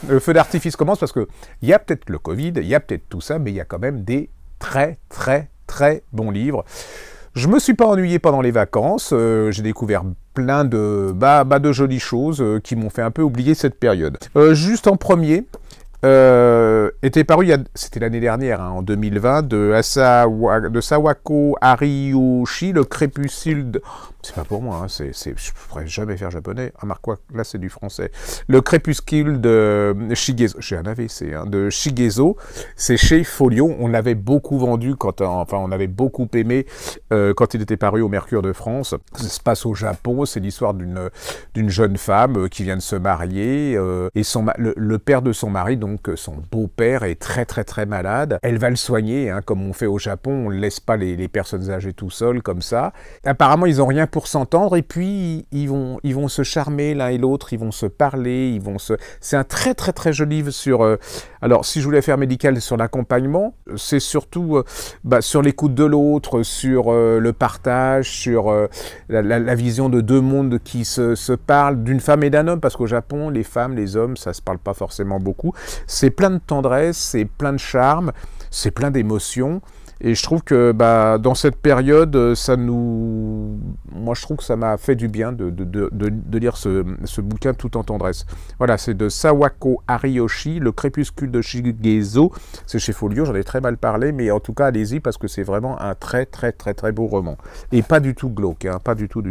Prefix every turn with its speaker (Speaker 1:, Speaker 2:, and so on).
Speaker 1: Le feu d'artifice commence parce que il y a peut-être le Covid, il y a peut-être tout ça, mais il y a quand même des très bons livres. Je me suis pas ennuyé pendant les vacances, j'ai découvert plein de jolies choses qui m'ont fait un peu oublier cette période. Juste en premier, était paru, c'était l'année dernière, hein, en 2020, de Sawako Ariyoshi, Le crépuscule de... C'est pas pour moi, hein, je ne pourrais jamais faire japonais. Ah, Marc, quoi, là c'est du français. Le crépuscule de Shigezo, j'ai un AVC, hein, de Shigezo, c'est chez Folio. On l'avait beaucoup vendu, enfin on avait beaucoup aimé quand il était paru au Mercure de France. Ça se passe au Japon, c'est l'histoire d'une jeune femme qui vient de se marier, et le père de son mari, donc son beau-père, est très malade. Elle va le soigner, hein, comme on fait au Japon, on ne laisse pas les personnes âgées tout seuls, comme ça. Apparemment, ils n'ont rien pour s'entendre, et puis ils vont se charmer l'un et l'autre, ils vont se parler, C'est un très joli livre sur... alors, si je voulais faire médical sur l'accompagnement, c'est surtout sur l'écoute de l'autre, sur le partage, sur la vision de deux mondes qui se parlent, d'une femme et d'un homme, parce qu'au Japon, les femmes, les hommes, ça se parle pas forcément beaucoup. C'est plein de tendresse, c'est plein de charme, c'est plein d'émotions. Et je trouve que dans cette période, moi je trouve que ça m'a fait du bien de lire ce bouquin tout en tendresse. Voilà, c'est de Sawako Ariyoshi, Le crépuscule de Shigezo. C'est chez Folio, j'en ai très mal parlé, mais en tout cas allez-y parce que c'est vraiment un très beau roman. Et pas du tout glauque, hein, pas du tout.